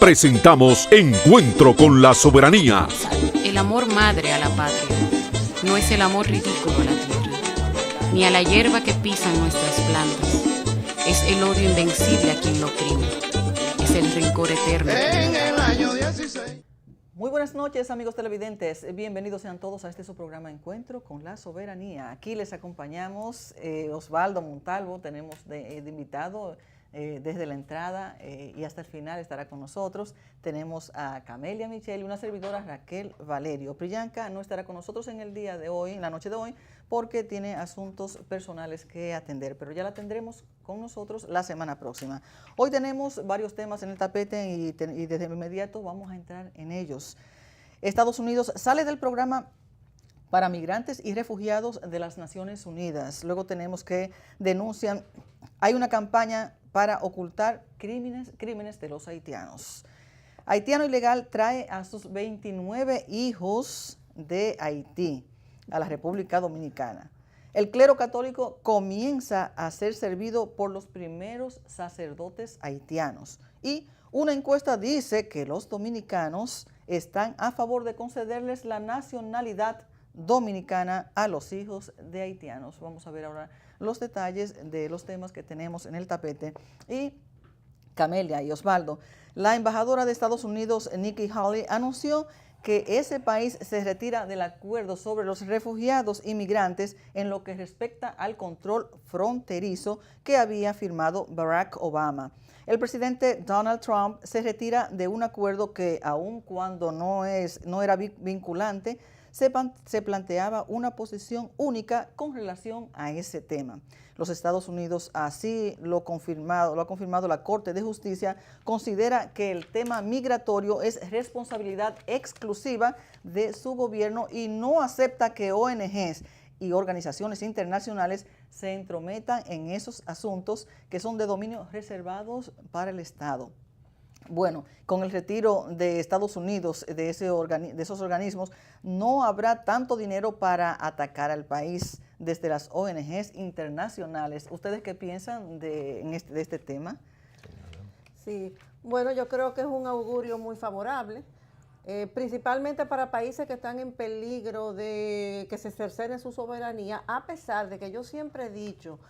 Presentamos Encuentro con la Soberanía. El amor madre a la patria no es el amor ridículo a la tierra, ni a la hierba que pisan nuestras plantas. Es el odio invencible a quien lo oprime. Es el rencor eterno. En el año 16. Muy buenas noches, amigos televidentes. Bienvenidos sean todos a su programa Encuentro con la Soberanía. Aquí les acompañamos Osvaldo Montalvo, tenemos de invitado desde la entrada y hasta el final estará con nosotros. Tenemos a Camelia Michel y una servidora, Raquel Valerio. Priyanka no estará con nosotros en el día de hoy, en la noche de hoy, porque tiene asuntos personales que atender, pero ya la tendremos con nosotros la semana próxima. Hoy tenemos varios temas en el tapete y desde inmediato vamos a entrar en ellos. Estados Unidos sale del programa para migrantes y refugiados de las Naciones Unidas. Luego tenemos que denuncian, hay una campaña para ocultar crímenes de los haitianos. Haitiano ilegal trae a sus 29 hijos de Haití a la República Dominicana. El clero católico comienza a ser servido por los primeros sacerdotes haitianos. Y una encuesta dice que los dominicanos están a favor de concederles la nacionalidad dominicana a los hijos de haitianos. Vamos a ver ahora los detalles de los temas que tenemos en el tapete. Y Camelia y Osvaldo, la embajadora de Estados Unidos, Nikki Haley, anunció que ese país se retira del acuerdo sobre los refugiados y migrantes en lo que respecta al control fronterizo que había firmado Barack Obama. El presidente Donald Trump se retira de un acuerdo que, aun cuando no era vinculante, se planteaba una posición única con relación a ese tema. Los Estados Unidos, así lo ha confirmado la Corte de Justicia, considera que el tema migratorio es responsabilidad exclusiva de su gobierno y no acepta que ONGs y organizaciones internacionales se entrometan en esos asuntos que son de dominio reservados para el Estado. Bueno, con el retiro de Estados Unidos de esos organismos, no habrá tanto dinero para atacar al país desde las ONGs internacionales. ¿Ustedes qué piensan de este tema? Sí, bueno, yo creo que es un augurio muy favorable, principalmente para países que están en peligro de que se cercene su soberanía, a pesar de que yo siempre he dicho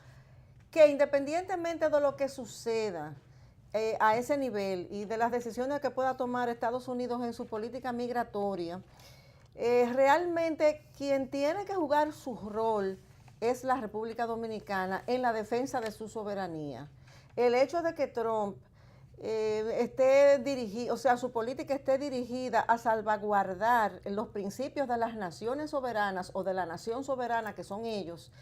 que independientemente de lo que suceda, a ese nivel y de las decisiones que pueda tomar Estados Unidos en su política migratoria, realmente quien tiene que jugar su rol es la República Dominicana en la defensa de su soberanía. El hecho de que Trump esté dirigido, o sea, su política esté dirigida a salvaguardar los principios de las naciones soberanas o de la nación soberana que son ellos,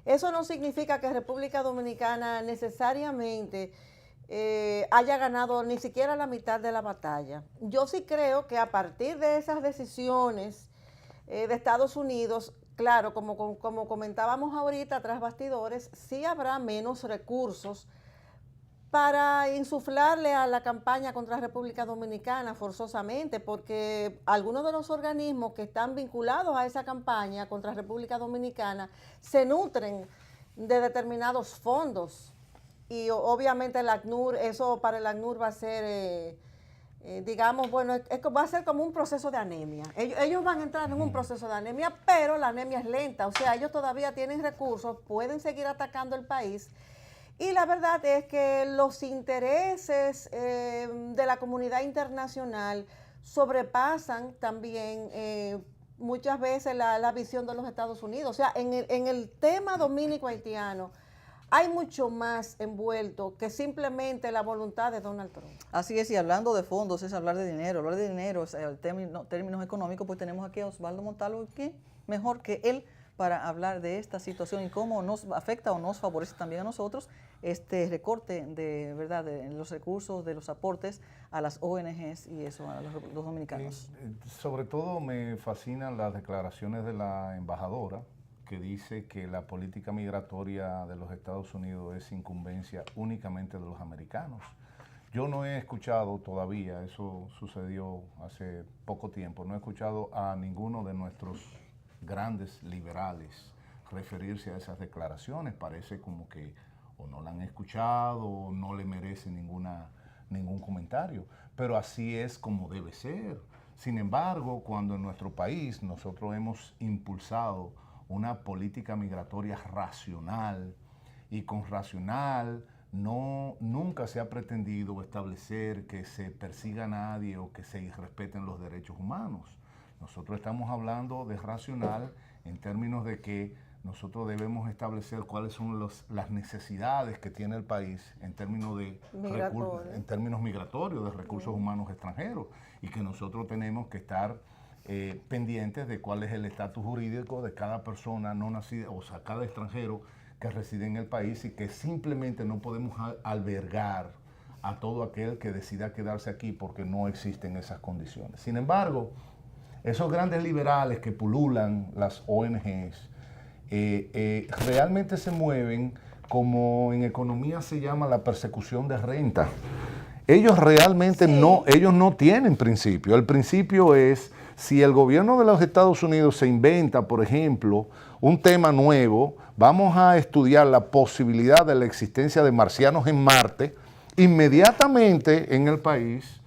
eso no significa que República Dominicana necesariamente haya ganado ni siquiera la mitad de la batalla. Yo sí creo que a partir de esas decisiones de Estados Unidos, claro, como comentábamos ahorita tras bastidores, sí habrá menos recursos para insuflarle a la campaña contra la República Dominicana forzosamente, porque algunos de los organismos que están vinculados a esa campaña contra la República Dominicana se nutren de determinados fondos. Y obviamente el ACNUR, eso para el ACNUR va a ser, digamos, bueno, va a ser como un proceso de anemia. Ellos van a entrar en un proceso de anemia, pero la anemia es lenta, o sea, ellos todavía tienen recursos, pueden seguir atacando el país. Y la verdad es que los intereses de la comunidad internacional sobrepasan también muchas veces la visión de los Estados Unidos. O sea, en el tema dominico-haitiano, hay mucho más envuelto que simplemente la voluntad de Donald Trump. Así es, y hablando de fondos es hablar de dinero. Hablar de dinero es términos económicos, pues tenemos aquí a Osvaldo Montalvo, que mejor que él para hablar de esta situación y cómo nos afecta o nos favorece también a nosotros este recorte de los recursos, de los aportes a las ONGs y eso, a los dominicanos. Sobre todo me fascinan las declaraciones de la embajadora, que dice que la política migratoria de los Estados Unidos es incumbencia únicamente de los americanos. Yo no he escuchado todavía, eso sucedió hace poco tiempo, no he escuchado a ninguno de nuestros grandes liberales referirse a esas declaraciones. Parece como que o no la han escuchado o no le merece ninguna ningún comentario. Pero así es como debe ser. Sin embargo, cuando en nuestro país nosotros hemos impulsado una política migratoria racional, y con racional nunca se ha pretendido establecer que se persiga a nadie o que se irrespeten los derechos humanos. Nosotros estamos hablando de racional en términos de que nosotros debemos establecer cuáles son las necesidades que tiene el país en términos migratorios, de recursos humanos extranjeros, y que nosotros tenemos que estar pendientes de cuál es el estatus jurídico de cada persona no nacida, o sea, cada extranjero que reside en el país, y que simplemente no podemos albergar a todo aquel que decida quedarse aquí porque no existen esas condiciones. Sin embargo, esos grandes liberales que pululan las ONGs realmente se mueven como en economía se llama la persecución de renta. Ellos realmente ellos no tienen principio. El principio es, si el gobierno de los Estados Unidos se inventa, por ejemplo, un tema nuevo, vamos a estudiar la posibilidad de la existencia de marcianos en Marte, inmediatamente en el país,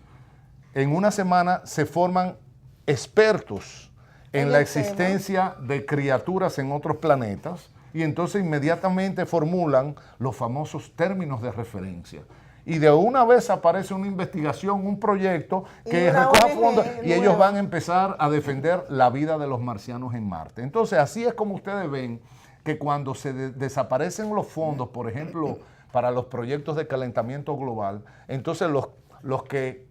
en una semana se forman expertos en la existencia de criaturas en otros planetas, y entonces inmediatamente formulan los famosos términos de referencia. Y de una vez aparece una investigación, un proyecto que recoja fondos, y ellos van a empezar a defender la vida de los marcianos en Marte. Entonces, así es como ustedes ven que cuando se desaparecen los fondos, por ejemplo, para los proyectos de calentamiento global, entonces los que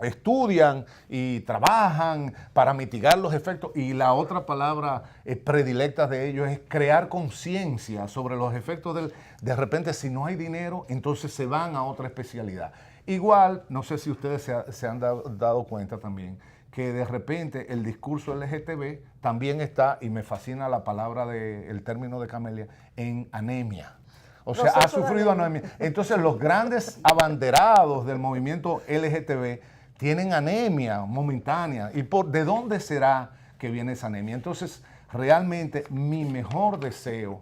estudian y trabajan para mitigar los efectos, y la otra palabra predilecta de ellos es crear conciencia sobre los efectos de repente, si no hay dinero, entonces se van a otra especialidad. Igual, no sé si ustedes se han dado cuenta también, que de repente el discurso LGTB también está, y me fascina la palabra el término de Camelia, en anemia. O sea, ha sufrido anemia. Entonces los grandes abanderados del movimiento LGTB tienen anemia momentánea. ¿Y de dónde será que viene esa anemia? Entonces, realmente mi mejor deseo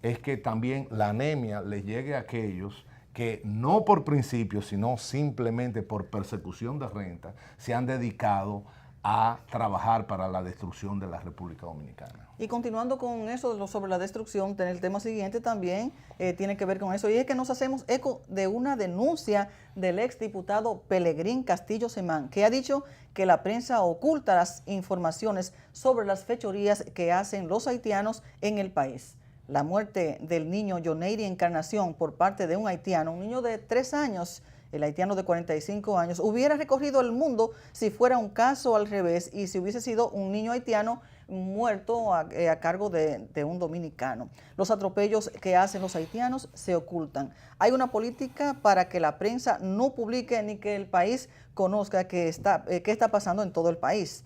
es que también la anemia le llegue a aquellos que no por principio, sino simplemente por persecución de renta, se han dedicado a trabajar para la destrucción de la República Dominicana. Y continuando con eso sobre la destrucción, el tema siguiente también tiene que ver con eso, y es que nos hacemos eco de una denuncia del exdiputado Pelegrín Castillo Semán, que ha dicho que la prensa oculta las informaciones sobre las fechorías que hacen los haitianos en el país. La muerte del niño Yoneiri Encarnación por parte de un haitiano, un niño de 3 años, el haitiano de 45 años, hubiera recorrido el mundo si fuera un caso al revés y si hubiese sido un niño haitiano muerto a cargo de un dominicano. Los atropellos que hacen los haitianos se ocultan. Hay una política para que la prensa no publique ni que el país conozca qué está pasando en todo el país.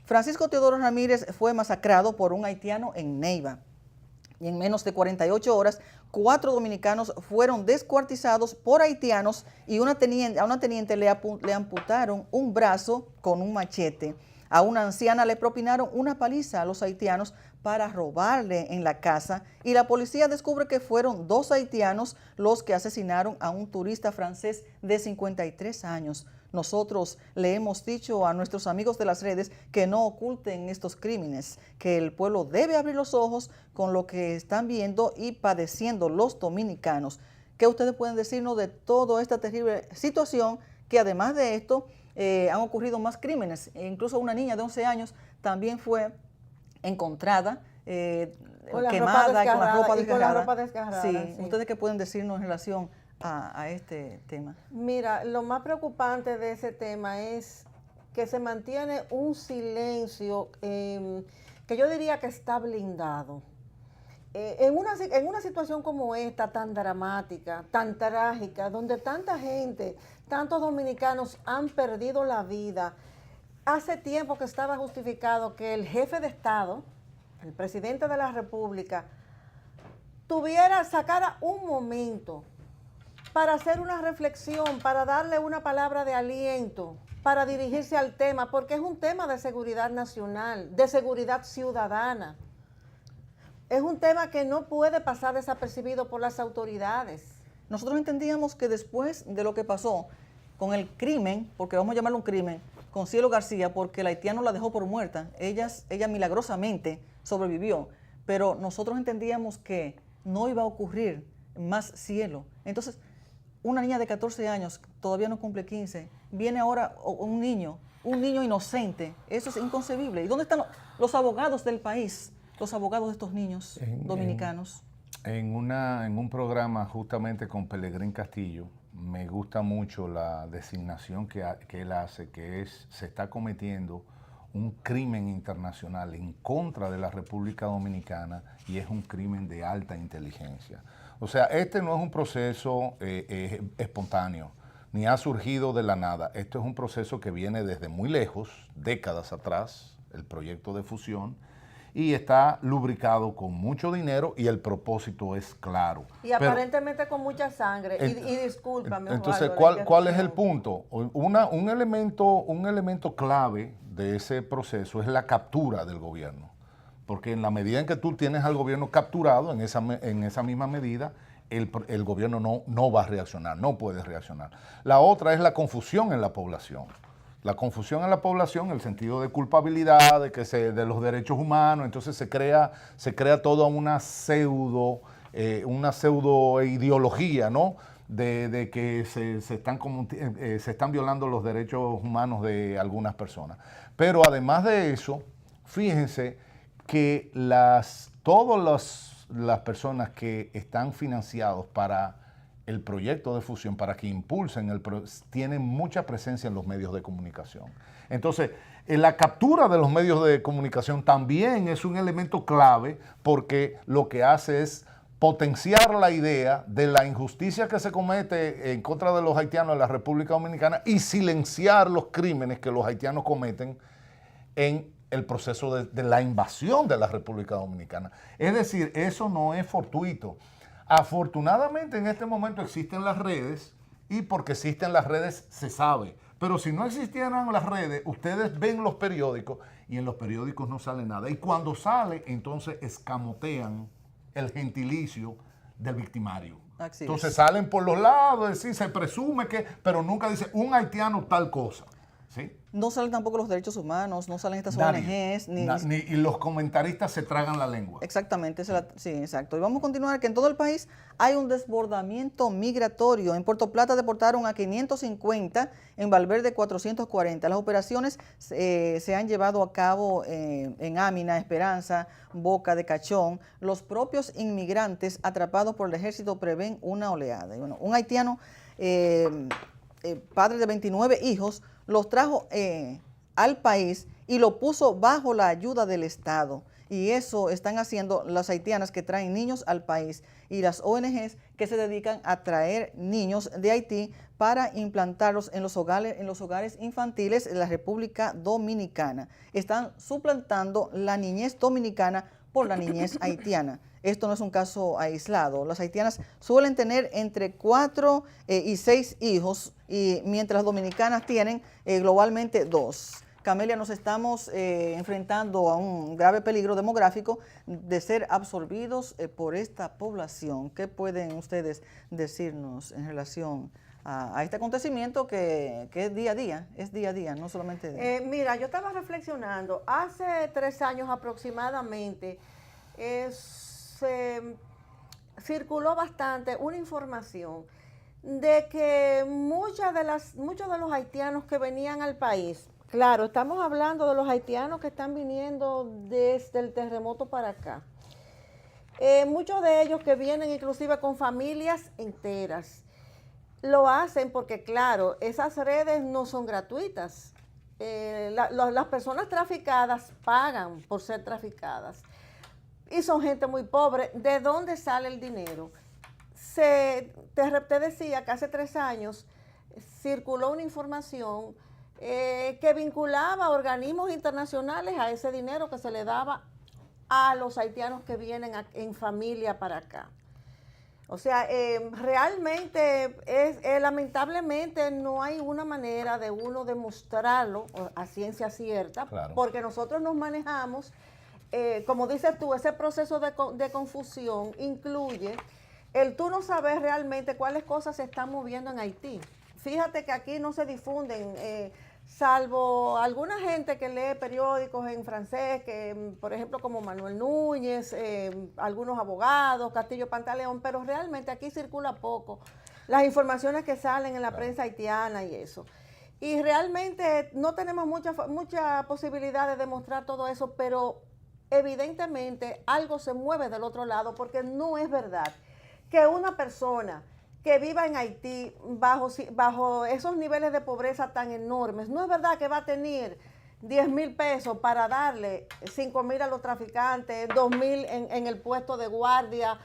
Francisco Teodoro Ramírez fue masacrado por un haitiano en Neiva. Y en menos de 48 horas, 4 dominicanos fueron descuartizados por haitianos, y a una teniente le amputaron un brazo con un machete. A una anciana le propinaron una paliza a los haitianos para robarle en la casa, y la policía descubre que fueron 2 haitianos los que asesinaron a un turista francés de 53 años. Nosotros le hemos dicho a nuestros amigos de las redes que no oculten estos crímenes, que el pueblo debe abrir los ojos con lo que están viendo y padeciendo los dominicanos. ¿Qué ustedes pueden decirnos de toda esta terrible situación? Que además de esto han ocurrido más crímenes. Incluso una niña de 11 años también fue encontrada quemada, con la ropa desgarrada. Sí. ¿Ustedes qué pueden decirnos en relación a este tema? Mira, lo más preocupante de ese tema es que se mantiene un silencio que yo diría que está blindado. En una situación como esta, tan dramática, tan trágica, donde tanta gente, tantos dominicanos han perdido la vida, hace tiempo que estaba justificado que el jefe de Estado, el presidente de la República, sacara un momento para hacer una reflexión, para darle una palabra de aliento, para dirigirse al tema, porque es un tema de seguridad nacional, de seguridad ciudadana. Es un tema que no puede pasar desapercibido por las autoridades. nosotros entendíamos que después de lo que pasó con el crimen, porque vamos a llamarlo un crimen, con Cielo García, porque el haitiano la dejó por muerta, ella milagrosamente sobrevivió, pero nosotros entendíamos que no iba a ocurrir más Cielo. Entonces, una niña de 14 años, todavía no cumple 15, viene ahora un niño inocente, eso es inconcebible. ¿Y dónde están los abogados del país, los abogados de estos niños dominicanos? En un programa justamente con Pelegrín Castillo, me gusta mucho la designación que él hace, que se está cometiendo un crimen internacional en contra de la República Dominicana y es un crimen de alta inteligencia. O sea, este no es un proceso espontáneo, ni ha surgido de la nada. Esto es un proceso que viene desde muy lejos, décadas atrás, el proyecto de fusión, y está lubricado con mucho dinero y el propósito es claro. Y aparentemente con mucha sangre. Y discúlpame, entonces, Osvaldo, ¿cuál es el punto? Un elemento clave de ese proceso es la captura del gobierno. Porque en la medida en que tú tienes al gobierno capturado, en esa misma medida, el gobierno no va a reaccionar, no puede reaccionar. La otra es la confusión en la población. La confusión en la población, el sentido de culpabilidad, de los derechos humanos, entonces se crea toda una pseudo ideología, ¿no? De que se están violando los derechos humanos de algunas personas. Pero además de eso, fíjense que todas las personas que están financiados para el proyecto de fusión, para que impulsen tienen mucha presencia en los medios de comunicación. Entonces, la captura de los medios de comunicación también es un elemento clave porque lo que hace es potenciar la idea de la injusticia que se comete en contra de los haitianos en la República Dominicana y silenciar los crímenes que los haitianos cometen en el proceso de la invasión de la República Dominicana. Es decir, eso no es fortuito. Afortunadamente en este momento existen las redes y porque existen las redes se sabe. Pero si no existieran las redes, ustedes ven los periódicos y en los periódicos no sale nada. Y cuando sale, entonces escamotean el gentilicio del victimario. Entonces salen por los lados, sí, se presume que, pero nunca dice un haitiano tal cosa. ¿Sí? No salen tampoco los derechos humanos, no salen estas ONGs. Y los comentaristas se tragan la lengua. Exactamente, sí, exacto. Y vamos a continuar que en todo el país hay un desbordamiento migratorio. En Puerto Plata deportaron a 550, en Valverde 440. Las operaciones se han llevado a cabo en Ámina, Esperanza, Boca de Cachón. Los propios inmigrantes atrapados por el ejército prevén una oleada. Y bueno, un haitiano, padre de 29 hijos, los trajo al país y lo puso bajo la ayuda del Estado. Y eso están haciendo las haitianas que traen niños al país y las ONGs que se dedican a traer niños de Haití para implantarlos en los hogares infantiles de la República Dominicana. Están suplantando la niñez dominicana por la niñez haitiana. Esto no es un caso aislado. Las haitianas suelen tener entre 4 y 6 hijos, y mientras las dominicanas tienen globalmente 2. Camelia, nos estamos enfrentando a un grave peligro demográfico de ser absorbidos por esta población. ¿Qué pueden ustedes decirnos en relación a este acontecimiento que es día a día, no solamente... Mira, yo estaba reflexionando, hace 3 años aproximadamente, circuló bastante una información de que muchos de los haitianos que venían al país, claro, estamos hablando de los haitianos que están viniendo desde el terremoto para acá, muchos de ellos que vienen inclusive con familias enteras, lo hacen porque, claro, esas redes no son gratuitas. Las personas traficadas pagan por ser traficadas. Y son gente muy pobre. ¿De dónde sale el dinero? Te decía que hace 3 años circuló una información que vinculaba a organismos internacionales a ese dinero que se le daba a los haitianos que vienen en familia para acá. O sea, realmente, lamentablemente, no hay una manera de uno demostrarlo a ciencia cierta, claro, porque nosotros nos manejamos, como dices tú, ese proceso de confusión incluye el tú no sabes realmente cuáles cosas se están moviendo en Haití. Fíjate que aquí no se difunden, salvo alguna gente que lee periódicos en francés, que por ejemplo como Manuel Núñez, algunos abogados, Castillo Pantaleón, pero realmente aquí circula poco las informaciones que salen en la prensa haitiana y eso. Y realmente no tenemos mucha posibilidad de demostrar todo eso, pero evidentemente algo se mueve del otro lado, porque no es verdad que una persona que viva en Haití bajo esos niveles de pobreza tan enormes, no es verdad que va a tener 10,000 pesos para darle 5,000 a los traficantes, 2,000 en el puesto de guardia.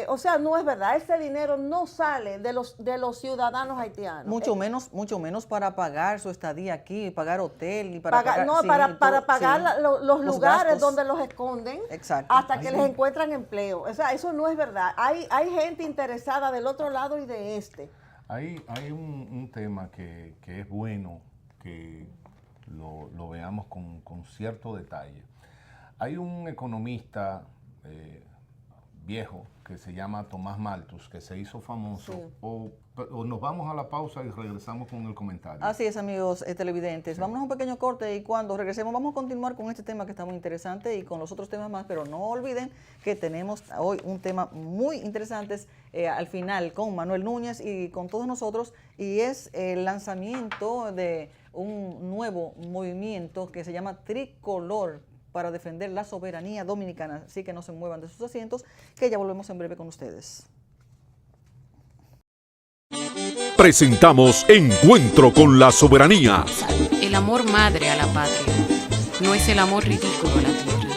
O sea, no es verdad. Ese dinero no sale de los ciudadanos haitianos. Mucho menos para pagar su estadía aquí, pagar hotel y para pagar, no, sí, para pagar sí, los lugares gastos donde los esconden. Exacto. Hasta que les encuentran empleo. O sea, eso no es verdad. Hay gente interesada del otro lado y de este. Hay un tema que es bueno que lo veamos con cierto detalle. Hay un economista viejo que se llama Tomás Malthus, que se hizo famoso. Sí. O nos vamos a la pausa y regresamos con el comentario. Así es, amigos televidentes. Sí. Vamos a un pequeño corte y cuando regresemos vamos a continuar con este tema que está muy interesante y con los otros temas más, pero no olviden que tenemos hoy un tema muy interesante al final con Manuel Núñez y con todos nosotros, y es el lanzamiento de un nuevo movimiento que se llama Tricolor para defender la soberanía dominicana. Así que no se muevan de sus asientos, que ya volvemos en breve con ustedes. Presentamos Encuentro con la Soberanía. El amor madre a la patria no es el amor ridículo a la tierra,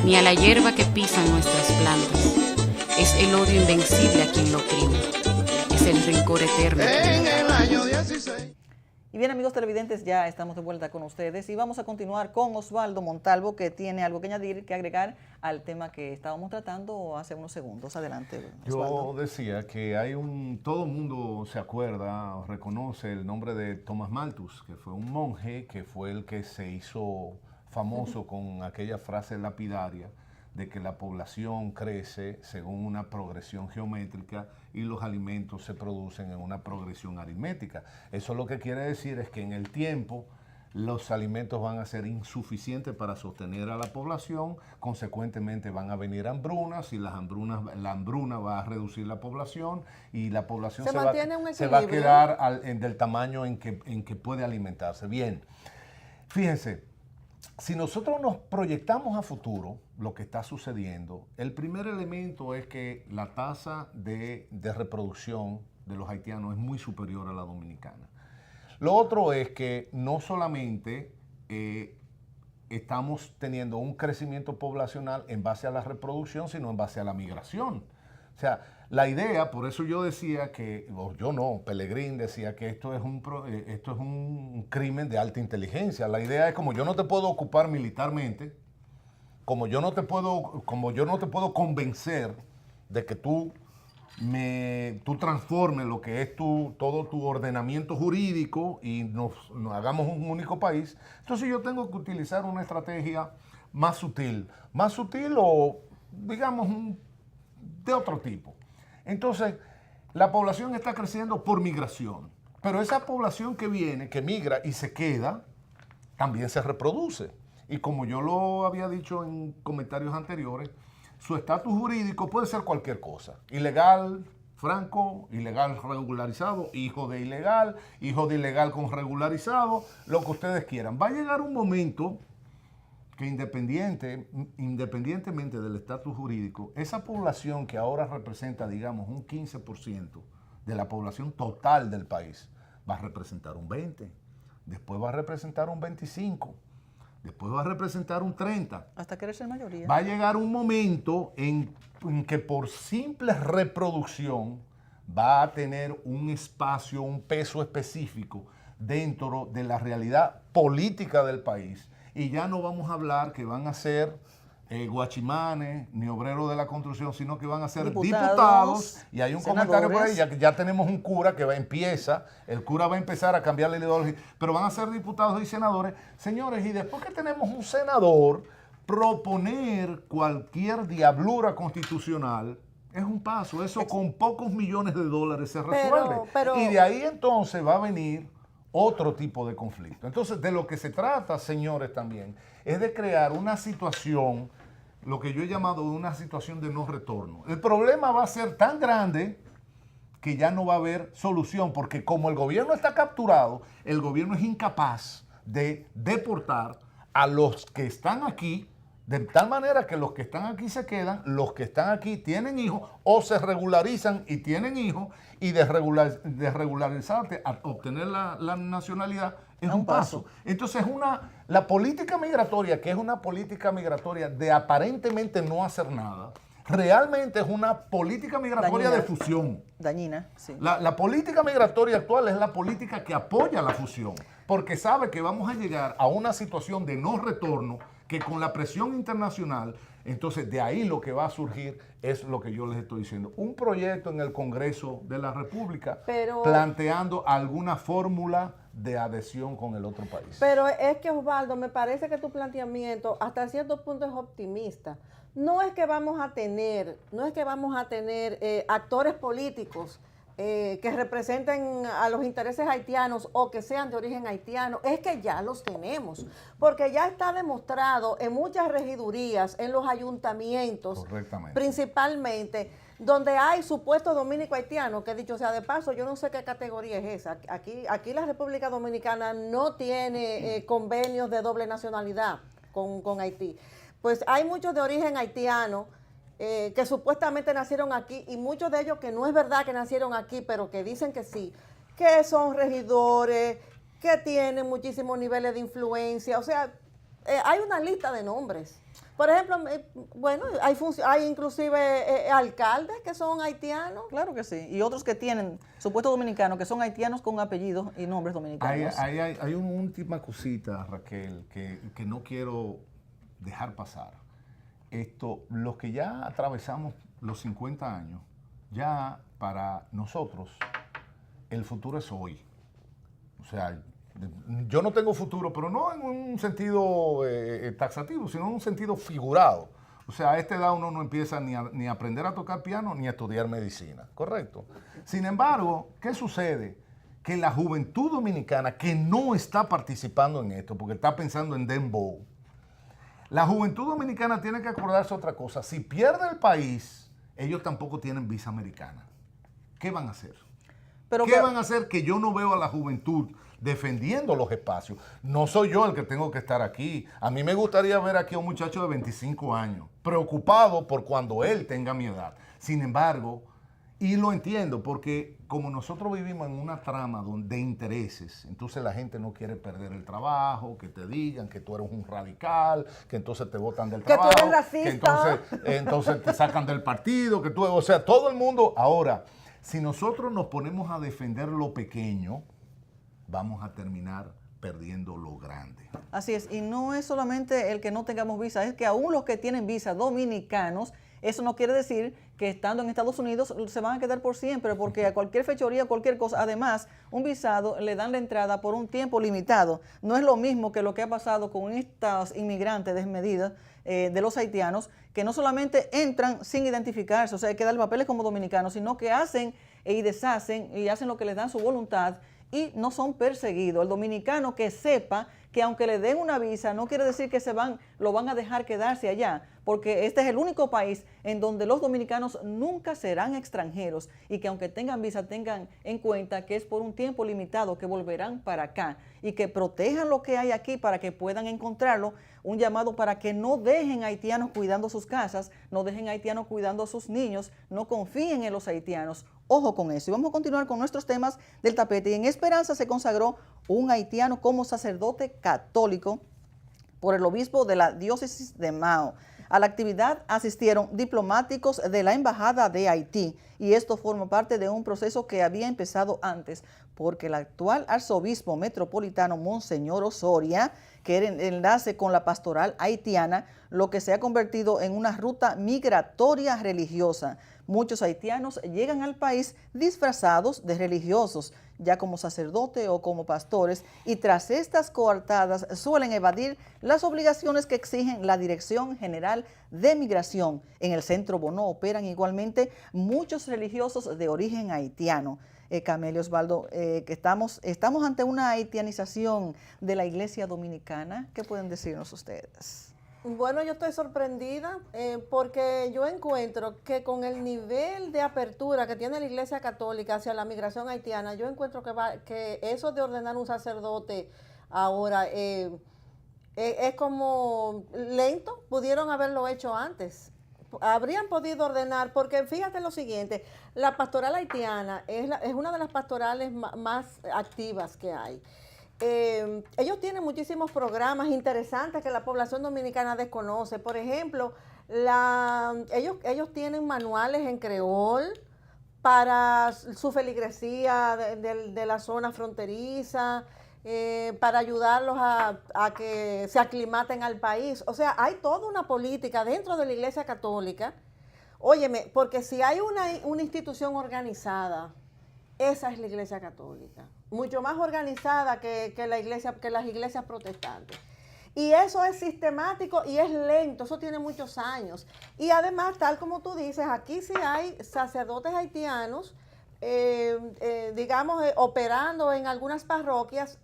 ni a la hierba que pisan nuestras plantas. Es el odio invencible a quien lo oprime. Es el rencor eterno. En el año 16. Y bien, amigos televidentes, ya estamos de vuelta con ustedes y vamos a continuar con Osvaldo Montalvo, que tiene algo que añadir, que agregar al tema que estábamos tratando hace unos segundos. Adelante, Osvaldo. Yo decía que todo el mundo se acuerda o reconoce el nombre de Tomás Malthus, que fue un monje que fue el que se hizo famoso con aquella frase lapidaria de que la población crece según una progresión geométrica y los alimentos se producen en una progresión aritmética. Eso lo que quiere decir es que en el tiempo los alimentos van a ser insuficientes para sostener a la población, consecuentemente van a venir hambrunas y la hambruna va a reducir la población y la población se va a quedar del tamaño en que puede alimentarse. Bien, fíjense, si nosotros nos proyectamos a futuro, lo que está sucediendo, el primer elemento es que la tasa de reproducción de los haitianos es muy superior a la dominicana. Lo otro es que no solamente estamos teniendo un crecimiento poblacional en base a la reproducción, sino en base a la migración. O sea, la idea, por eso yo decía que, Pellegrín decía que esto es un crimen de alta inteligencia. La idea es, como yo no te puedo ocupar militarmente, como yo no te puedo convencer de que tú transformes lo que es todo tu ordenamiento jurídico y nos hagamos un único país, entonces yo tengo que utilizar una estrategia más sutil o, digamos, de otro tipo. Entonces, la población está creciendo por migración, pero esa población que viene, que migra y se queda, también se reproduce. Y como yo lo había dicho en comentarios anteriores, su estatus jurídico puede ser cualquier cosa. Ilegal, franco, ilegal regularizado, hijo de ilegal con regularizado, lo que ustedes quieran. Va a llegar un momento que independientemente del estatus jurídico, esa población que ahora representa, digamos, un 15% de la población total del país, va a representar un 20%, después va a representar un 25%, después va a representar un 30%. Hasta que ser mayoría. Va a llegar un momento en que por simple reproducción va a tener un espacio, un peso específico dentro de la realidad política del país. Y ya no vamos a hablar que van a ser guachimanes ni obreros de la construcción, sino que van a ser diputados. Y hay un comentario por ahí, ya tenemos un cura que el cura va a empezar a cambiar la ideología, pero van a ser diputados y senadores. Señores, y después que tenemos un senador, proponer cualquier diablura constitucional Es un paso, eso con pocos millones de dólares se resuelve. Pero- y de ahí entonces va a venir otro tipo de conflicto. Entonces, de lo que se trata, señores, también, es de crear una situación, lo que yo he llamado una situación de no retorno. El problema va a ser tan grande que ya no va a haber solución, porque como el gobierno está capturado, el gobierno es incapaz de deportar a los que están aquí, de tal manera que los que están aquí se quedan, los que están aquí tienen hijos o se regularizan y tienen hijos, y de regularizarte a obtener la nacionalidad es un paso. Entonces la política migratoria, que es una política migratoria de aparentemente no hacer nada, realmente es una política migratoria de fusión. Dañina, sí. La política migratoria actual es la política que apoya la fusión, porque sabe que vamos a llegar a una situación de no retorno, que con la presión internacional, entonces de ahí lo que va a surgir es lo que yo les estoy diciendo. Un proyecto en el Congreso de la República planteando alguna fórmula de adhesión con el otro país. Pero es que, Osvaldo, me parece que tu planteamiento hasta cierto punto es optimista. No es que vamos a tener actores políticos que representen a los intereses haitianos o que sean de origen haitiano, es que ya los tenemos, porque ya está demostrado en muchas regidurías, en los ayuntamientos, principalmente, donde hay supuestos dominico-haitianos, que dicho sea de paso, yo no sé qué categoría es esa. Aquí la República Dominicana no tiene convenios de doble nacionalidad con Haití. Pues hay muchos de origen haitiano, que supuestamente nacieron aquí, y muchos de ellos que no es verdad que nacieron aquí, pero que dicen que sí, que son regidores, que tienen muchísimos niveles de influencia. O sea, hay una lista de nombres. Por ejemplo, bueno, hay inclusive alcaldes que son haitianos. Claro que sí. Y otros que tienen supuestos dominicanos, que son haitianos con apellidos y nombres dominicanos. Hay una última cosita, Raquel, que no quiero dejar pasar. Los que ya atravesamos los 50 años, ya para nosotros el futuro es hoy. O sea, yo no tengo futuro, pero no en un sentido taxativo, sino en un sentido figurado. O sea, a esta edad uno no empieza ni a aprender a tocar piano ni a estudiar medicina, ¿correcto? Sin embargo, ¿qué sucede? Que la juventud dominicana que no está participando en esto, porque está pensando en dembow, la juventud dominicana tiene que acordarse otra cosa. Si pierde el país, ellos tampoco tienen visa americana. ¿Qué van a hacer? ¿Qué van a hacer que yo no veo a la juventud defendiendo los espacios? No soy yo el que tengo que estar aquí. A mí me gustaría ver aquí a un muchacho de 25 años, preocupado por cuando él tenga mi edad. Sin embargo, y lo entiendo, porque como nosotros vivimos en una trama de intereses, entonces la gente no quiere perder el trabajo, que te digan que tú eres un radical, que entonces te botan del trabajo, que tú eres racista, que entonces te sacan del partido, o sea, todo el mundo. Ahora, si nosotros nos ponemos a defender lo pequeño, vamos a terminar perdiendo lo grande. Así es, y no es solamente el que no tengamos visa, es que aún los que tienen visa dominicanos, eso no quiere decir que estando en Estados Unidos se van a quedar por siempre, porque a cualquier fechoría, cualquier cosa, además, un visado le dan la entrada por un tiempo limitado. No es lo mismo que lo que ha pasado con estas inmigrantes desmedidas de los haitianos, que no solamente entran sin identificarse, o sea, hay que darle papeles como dominicanos, sino que hacen y deshacen y hacen lo que les dan su voluntad y no son perseguidos. El dominicano que sepa que aunque le den una visa, no quiere decir que lo van a dejar quedarse allá, porque este es el único país en donde los dominicanos nunca serán extranjeros y que aunque tengan visa, tengan en cuenta que es por un tiempo limitado, que volverán para acá y que protejan lo que hay aquí para que puedan encontrarlo. Un llamado para que no dejen haitianos cuidando sus casas, no dejen haitianos cuidando a sus niños, no confíen en los haitianos. Ojo con eso. Y vamos a continuar con nuestros temas del tapete. Y en Esperanza se consagró un haitiano como sacerdote católico por el obispo de la diócesis de Mao. A la actividad asistieron diplomáticos de la Embajada de Haití y esto forma parte de un proceso que había empezado antes. porque el actual arzobispo metropolitano Monseñor Osoria quiere enlace con la pastoral haitiana, lo que se ha convertido en una ruta migratoria religiosa. Muchos haitianos llegan al país disfrazados de religiosos, ya como sacerdote o como pastores, y tras estas coartadas suelen evadir las obligaciones que exigen la Dirección General de Migración. En el Centro Bonó operan igualmente muchos religiosos de origen haitiano. Camelio, Osvaldo, que estamos ante una haitianización de la Iglesia Dominicana. ¿Qué pueden decirnos ustedes? Bueno, yo estoy sorprendida porque yo encuentro que con el nivel de apertura que tiene la Iglesia Católica hacia la migración haitiana, yo encuentro que eso de ordenar un sacerdote ahora es como lento. Pudieron haberlo hecho antes. Habrían podido ordenar, porque fíjate lo siguiente, la pastoral haitiana es una de las pastorales más activas que hay. Ellos tienen muchísimos programas interesantes que la población dominicana desconoce. Por ejemplo, ellos tienen manuales en creol para su feligresía de la zona fronteriza, para ayudarlos a que se aclimaten al país. O sea, hay toda una política dentro de la Iglesia Católica. Óyeme, porque si hay una institución organizada, esa es la Iglesia Católica, mucho más organizada que las iglesias protestantes. Y eso es sistemático y es lento, eso tiene muchos años. Y además, tal como tú dices, aquí sí hay sacerdotes haitianos, operando en algunas parroquias,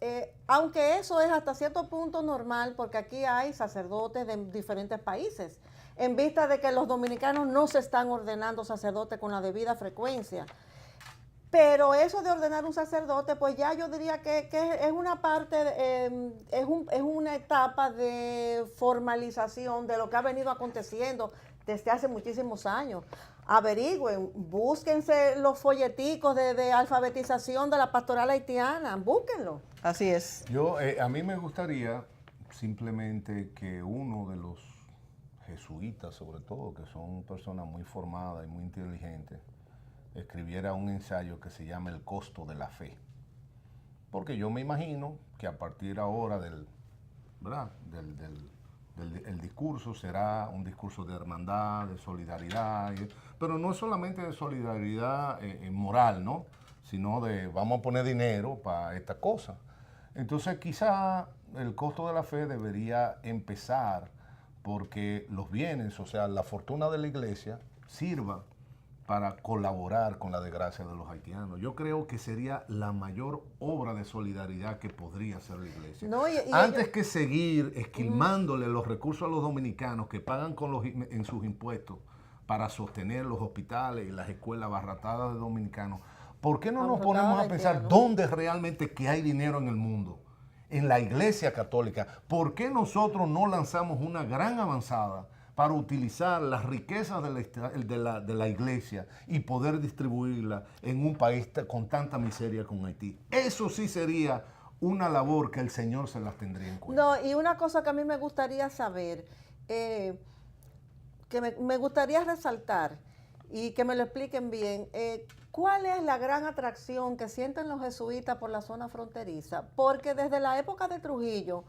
aunque eso es hasta cierto punto normal, porque aquí hay sacerdotes de diferentes países, en vista de que los dominicanos no se están ordenando sacerdotes con la debida frecuencia. Pero eso de ordenar un sacerdote, pues ya yo diría que es una parte, es una etapa de formalización de lo que ha venido aconteciendo desde hace muchísimos años. Averigüen, búsquense los folleticos de alfabetización de la pastoral haitiana, búsquenlo. Así es. A mí me gustaría simplemente que uno de los jesuitas, sobre todo, que son personas muy formadas y muy inteligentes, escribiera un ensayo que se llama El costo de la fe. Porque yo me imagino que a partir ahora el discurso será un discurso de hermandad, de solidaridad, pero no es solamente de solidaridad moral, ¿no? Sino de vamos a poner dinero para esta cosa. Entonces quizá el costo de la fe debería empezar porque los bienes, o sea, la fortuna de la iglesia, sirva para colaborar con la desgracia de los haitianos. Yo creo que sería la mayor obra de solidaridad que podría hacer la iglesia. No, Antes que seguir esquilmándole los recursos a los dominicanos que pagan en sus impuestos para sostener los hospitales y las escuelas abarrotadas de dominicanos, ¿por qué no nos ponemos a pensar dónde realmente que hay dinero en el mundo? En la Iglesia Católica. ¿Por qué nosotros no lanzamos una gran avanzada para utilizar las riquezas de la iglesia y poder distribuirla en un país con tanta miseria como Haití? Eso sí sería una labor que el Señor se las tendría en cuenta. No, y una cosa que a mí me gustaría saber, que me gustaría resaltar y que me lo expliquen bien, ¿cuál es la gran atracción que sienten los jesuitas por la zona fronteriza? Porque desde la época de Trujillo,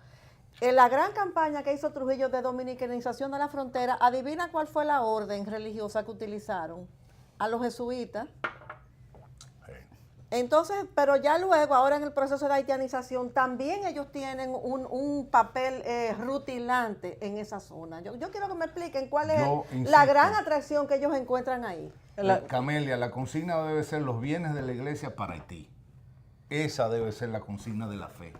en la gran campaña que hizo Trujillo de dominicanización de la frontera, adivina cuál fue la orden religiosa que utilizaron, a los jesuitas. Entonces, pero ya luego, ahora en el proceso de haitianización, también ellos tienen un papel rutilante en esa zona. Yo quiero que me expliquen cuál es la gran atracción que ellos encuentran ahí. Camelia, la consigna debe ser los bienes de la iglesia para Haití. Esa debe ser la consigna de la fe.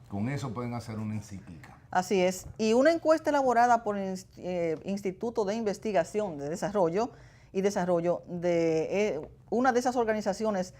Con eso pueden hacer una encíclica. Así es. Y una encuesta elaborada por el Instituto de Investigación de Desarrollo de una de esas organizaciones,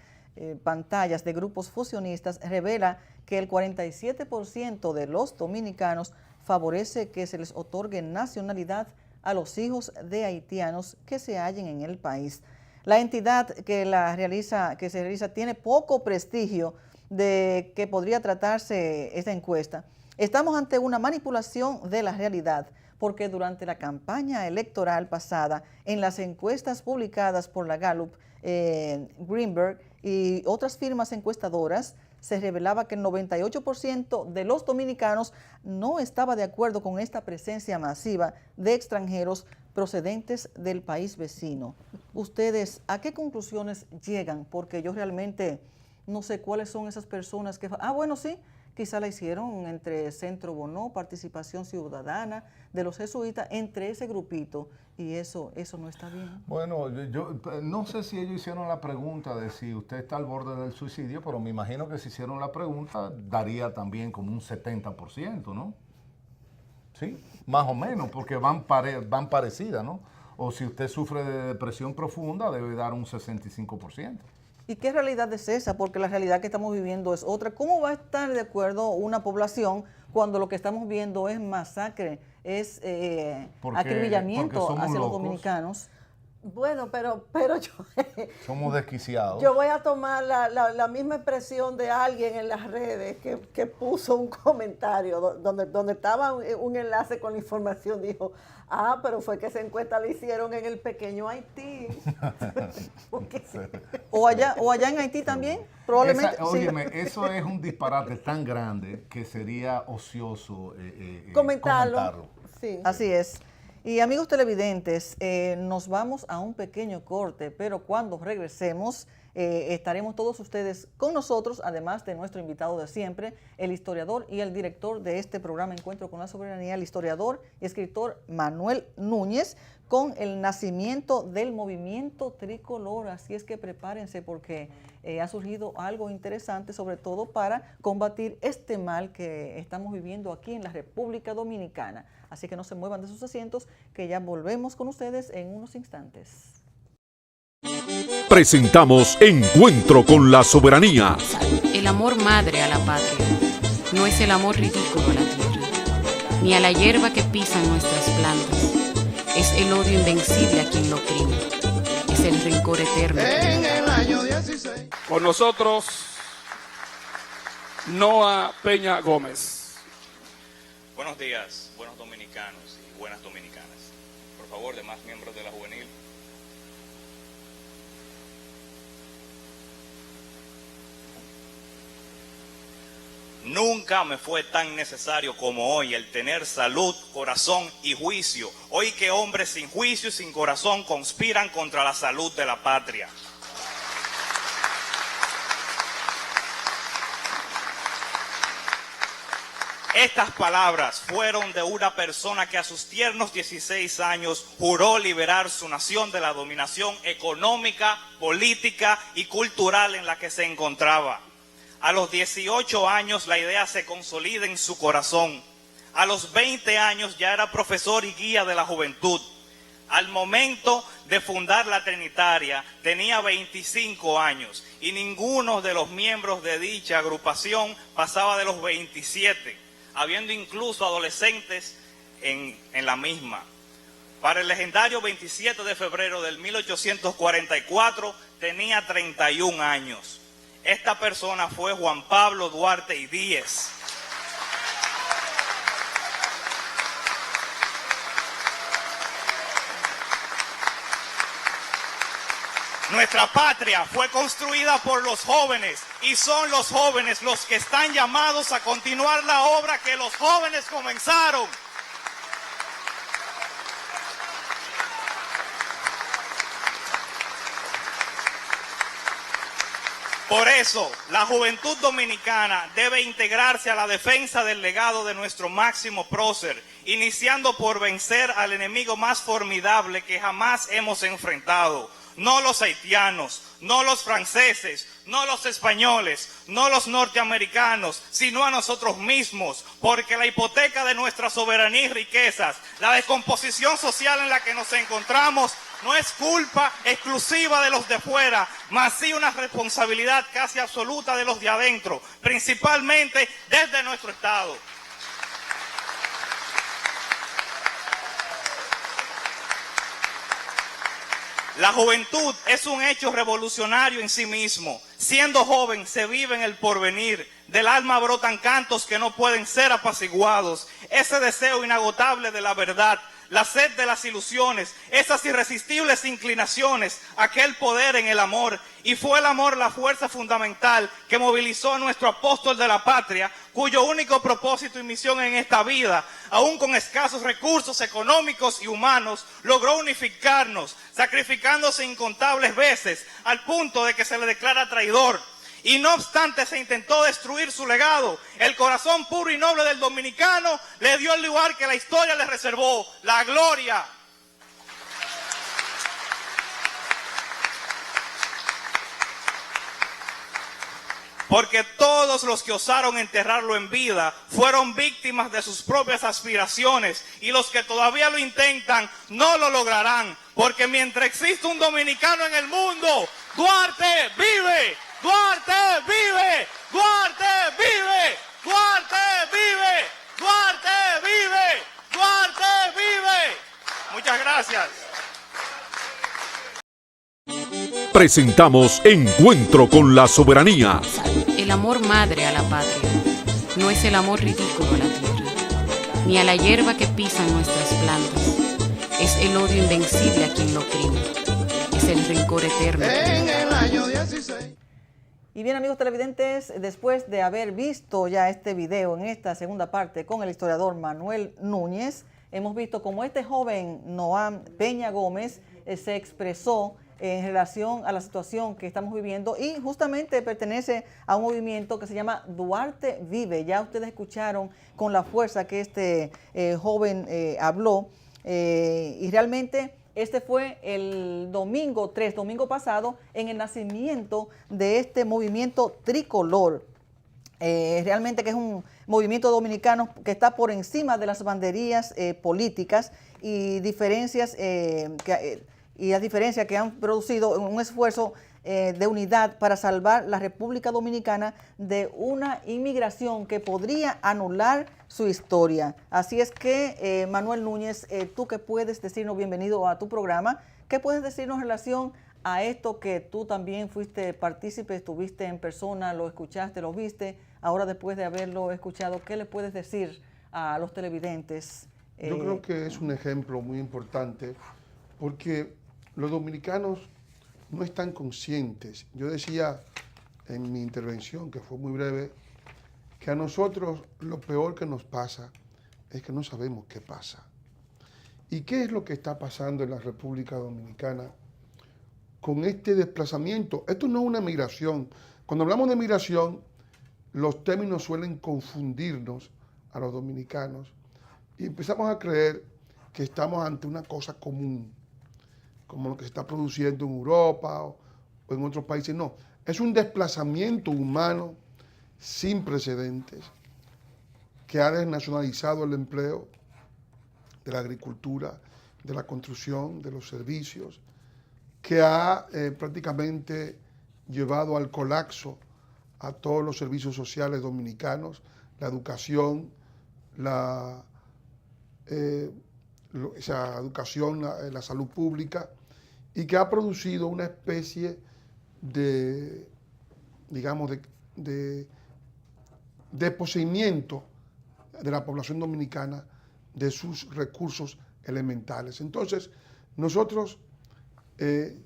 pantallas de grupos fusionistas, revela que el 47% de los dominicanos favorece que se les otorgue nacionalidad a los hijos de haitianos que se hallen en el país. La entidad que se realiza tiene poco prestigio de que podría tratarse esta encuesta. Estamos ante una manipulación de la realidad, porque durante la campaña electoral pasada, en las encuestas publicadas por la Gallup, Greenberg y otras firmas encuestadoras, se revelaba que el 98% de los dominicanos no estaba de acuerdo con esta presencia masiva de extranjeros procedentes del país vecino. ¿Ustedes a qué conclusiones llegan? Porque yo realmente no sé cuáles son esas personas que... bueno, sí, quizá la hicieron entre Centro Bonó, Participación Ciudadana, de los jesuitas, entre ese grupito, y eso no está bien. Bueno, yo no sé si ellos hicieron la pregunta de si usted está al borde del suicidio, pero me imagino que si hicieron la pregunta, daría también como un 70%, ¿no? Sí, más o menos, porque van parecidas, ¿no? O si usted sufre de depresión profunda, debe dar un 65%. ¿Y qué realidad es esa? Porque la realidad que estamos viviendo es otra. ¿Cómo va a estar de acuerdo una población cuando lo que estamos viendo es masacre, es acribillamiento hacia los dominicanos? Bueno, pero yo... Somos desquiciados. Yo voy a tomar la misma expresión de alguien en las redes que puso un comentario donde estaba un enlace con la información. Dijo, pero fue que esa encuesta la hicieron en el pequeño Haití. o allá en Haití también, probablemente. Óyeme, eso es un disparate tan grande que sería ocioso comentarlo. Sí. Así es. Y amigos televidentes, nos vamos a un pequeño corte, pero cuando regresemos estaremos todos ustedes con nosotros, además de nuestro invitado de siempre, el historiador y el director de este programa Encuentro con la Soberanía, el historiador y escritor Manuel Núñez, con el nacimiento del movimiento tricolor. Así es que prepárense porque ha surgido algo interesante, sobre todo para combatir este mal que estamos viviendo aquí en la República Dominicana. Así que no se muevan de sus asientos, que ya volvemos con ustedes en unos instantes. Presentamos Encuentro con la Soberanía. El amor madre a la patria no es el amor ridículo a la tierra, ni a la hierba que pisan nuestras plantas. Es el odio invencible a quien lo oprime. Es el rencor eterno. En el año 16. Con nosotros, Noa Peña Gómez. Buenos días, buenos dominicanos y buenas dominicanas. Por favor, demás miembros de la juvenil. Nunca me fue tan necesario como hoy el tener salud, corazón y juicio. Hoy que hombres sin juicio y sin corazón conspiran contra la salud de la patria. Estas palabras fueron de una persona que a sus tiernos 16 años juró liberar su nación de la dominación económica, política y cultural en la que se encontraba. A los 18 años la idea se consolida en su corazón. A los 20 años ya era profesor y guía de la juventud. Al momento de fundar la Trinitaria tenía 25 años y ninguno de los miembros de dicha agrupación pasaba de los 27, habiendo incluso adolescentes en la misma. Para el legendario 27 de febrero del 1844 tenía 31 años. Esta persona fue Juan Pablo Duarte y Díez. Nuestra patria fue construida por los jóvenes y son los jóvenes los que están llamados a continuar la obra que los jóvenes comenzaron. Por eso, la juventud dominicana debe integrarse a la defensa del legado de nuestro máximo prócer, iniciando por vencer al enemigo más formidable que jamás hemos enfrentado. No los haitianos, no los franceses, no los españoles, no los norteamericanos, sino a nosotros mismos, porque la hipoteca de nuestra soberanía y riquezas, la descomposición social en la que nos encontramos, no es culpa exclusiva de los de fuera, mas sí una responsabilidad casi absoluta de los de adentro, principalmente desde nuestro Estado. La juventud es un hecho revolucionario en sí mismo. Siendo joven se vive en el porvenir. Del alma brotan cantos que no pueden ser apaciguados. Ese deseo inagotable de la verdad, la sed de las ilusiones, esas irresistibles inclinaciones, aquel poder en el amor. Y fue el amor la fuerza fundamental que movilizó a nuestro apóstol de la patria, cuyo único propósito y misión en esta vida, aún con escasos recursos económicos y humanos, logró unificarnos, sacrificándose incontables veces al punto de que se le declara traidor. Y no obstante se intentó destruir su legado, el corazón puro y noble del dominicano le dio el lugar que la historia le reservó, la gloria. Porque todos los que osaron enterrarlo en vida fueron víctimas de sus propias aspiraciones, y los que todavía lo intentan no lo lograrán, porque mientras existe un dominicano en el mundo, Duarte vive, Duarte vive, Duarte vive, Duarte vive, Duarte vive, Duarte vive. Muchas gracias. Presentamos Encuentro con la Soberanía. El amor madre a la patria no es el amor ridículo a la tierra, ni a la hierba que pisan nuestras plantas. Es el odio invencible a quien lo oprime. Es el rencor eterno. En el año 16. Y bien, amigos televidentes, después de haber visto ya este video en esta segunda parte con el historiador Manuel Núñez, hemos visto cómo este joven Noam Peña Gómez se expresó en relación a la situación que estamos viviendo, y justamente pertenece a un movimiento que se llama Duarte Vive. Ya ustedes escucharon con la fuerza que este joven habló, y realmente este fue el domingo pasado, en el nacimiento de este movimiento tricolor. Realmente que es un movimiento dominicano que está por encima de las banderías políticas y diferencias y las diferencias que han producido un esfuerzo de unidad para salvar la República Dominicana de una inmigración que podría anular su historia. Así es que, Manuel Núñez, tú que puedes decirnos, bienvenido a tu programa, ¿qué puedes decirnos en relación a esto que tú también fuiste partícipe, estuviste en persona, lo escuchaste, lo viste? Ahora, después de haberlo escuchado, ¿qué le puedes decir a los televidentes? Yo creo que es un ejemplo muy importante, porque los dominicanos no están conscientes. Yo decía en mi intervención, que fue muy breve, que a nosotros lo peor que nos pasa es que no sabemos qué pasa. ¿Y qué es lo que está pasando en la República Dominicana con este desplazamiento? Esto no es una migración. Cuando hablamos de migración, los términos suelen confundirnos a los dominicanos y empezamos a creer que estamos ante una cosa común, como lo que se está produciendo en Europa o en otros países. No, es un desplazamiento humano sin precedentes que ha desnacionalizado el empleo de la agricultura, de la construcción, de los servicios, que ha prácticamente llevado al colapso a todos los servicios sociales dominicanos, la educación, la salud pública, y que ha producido una especie de, digamos, de desposeimiento de la población dominicana de sus recursos elementales. Entonces, nosotros,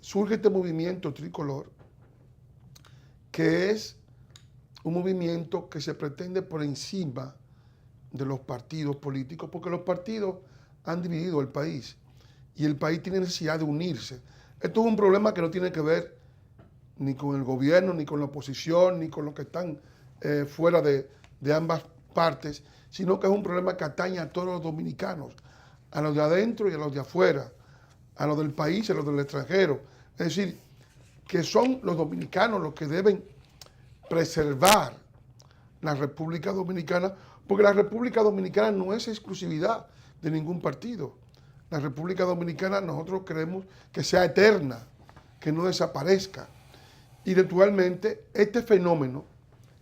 surge este movimiento tricolor, que es un movimiento que se pretende por encima de los partidos políticos, porque los partidos han dividido el país y el país tiene necesidad de unirse. Esto es un problema que no tiene que ver ni con el gobierno, ni con la oposición, ni con los que están fuera de ambas partes, sino que es un problema que atañe a todos los dominicanos, a los de adentro y a los de afuera, a los del país y a los del extranjero. Es decir, que son los dominicanos los que deben preservar la República Dominicana, porque la República Dominicana no es exclusividad de ningún partido. La República Dominicana nosotros queremos que sea eterna, que no desaparezca. Y naturalmente este fenómeno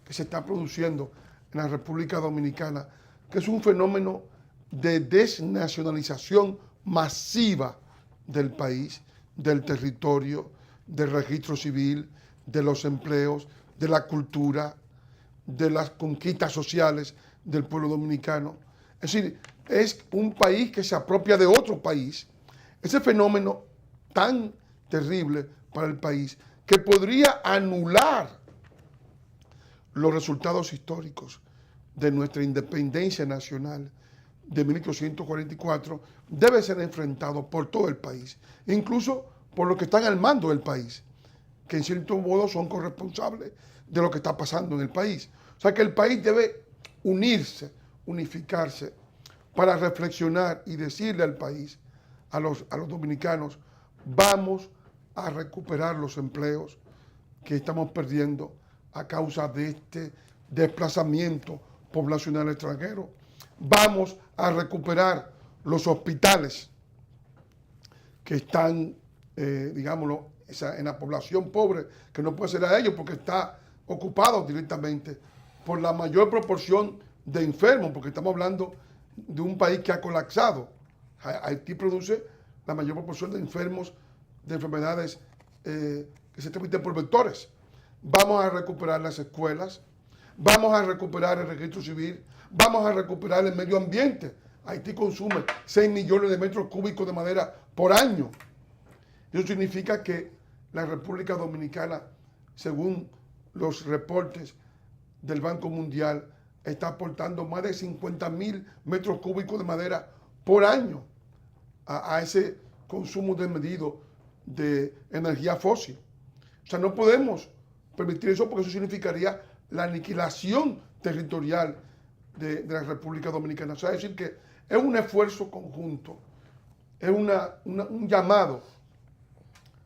que se está produciendo en la República Dominicana, que es un fenómeno de desnacionalización masiva del país, del territorio, del registro civil, de los empleos, de la cultura, de las conquistas sociales del pueblo dominicano, Es decir, es un país que se apropia de otro país. Ese fenómeno tan terrible para el país que podría anular los resultados históricos de nuestra independencia nacional de 1844 debe ser enfrentado por todo el país, incluso por los que están al mando del país, que en cierto modo son corresponsables de lo que está pasando en el país. O sea que el país debe unirse, unificarse, para reflexionar y decirle al país, a los dominicanos, vamos a recuperar los empleos que estamos perdiendo a causa de este desplazamiento poblacional extranjero. Vamos a recuperar los hospitales que están, digámoslo, en la población pobre, que no puede ser a ellos porque está ocupado directamente por la mayor proporción de enfermos, porque estamos hablando de un país que ha colapsado. Haití produce la mayor proporción de enfermos de enfermedades que se transmiten por vectores. Vamos a recuperar las escuelas, vamos a recuperar el registro civil, vamos a recuperar el medio ambiente. Haití consume 6 millones de metros cúbicos de madera por año. Eso significa que la República Dominicana, según los reportes del Banco Mundial, está aportando más de 50.000 metros cúbicos de madera por año a ese consumo desmedido de energía fósil. O sea, no podemos permitir eso porque eso significaría la aniquilación territorial de la República Dominicana. O sea, es decir que es un esfuerzo conjunto, es un llamado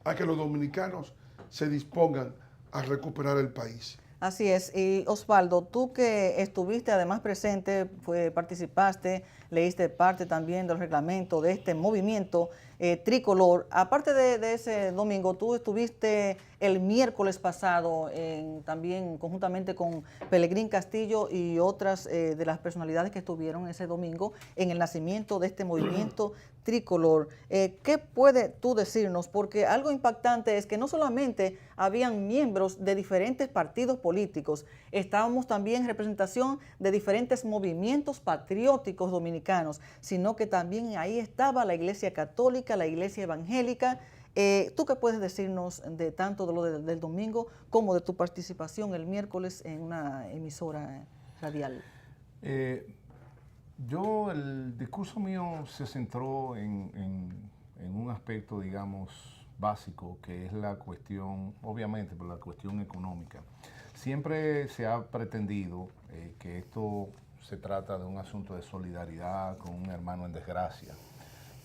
a que los dominicanos se dispongan a recuperar el país. Así es. Y Osvaldo, tú que estuviste además presente, participaste, leíste parte también del reglamento de este movimiento tricolor. Aparte de ese domingo, tú estuviste el miércoles pasado también conjuntamente con Pelegrín Castillo y otras de las personalidades que estuvieron ese domingo en el nacimiento de este movimiento tricolor. ¿Qué puedes tú decirnos? Porque algo impactante es que no solamente habían miembros de diferentes partidos políticos, estábamos también en representación de diferentes movimientos patrióticos dominicanos, sino que también ahí estaba la Iglesia Católica, la Iglesia Evangélica. ¿Tú qué puedes decirnos de tanto de lo del domingo como de tu participación el miércoles en una emisora radial? El discurso mío se centró en un aspecto, digamos, básico, que es la cuestión, obviamente, por la cuestión económica. Siempre se ha pretendido que esto se trata de un asunto de solidaridad con un hermano en desgracia.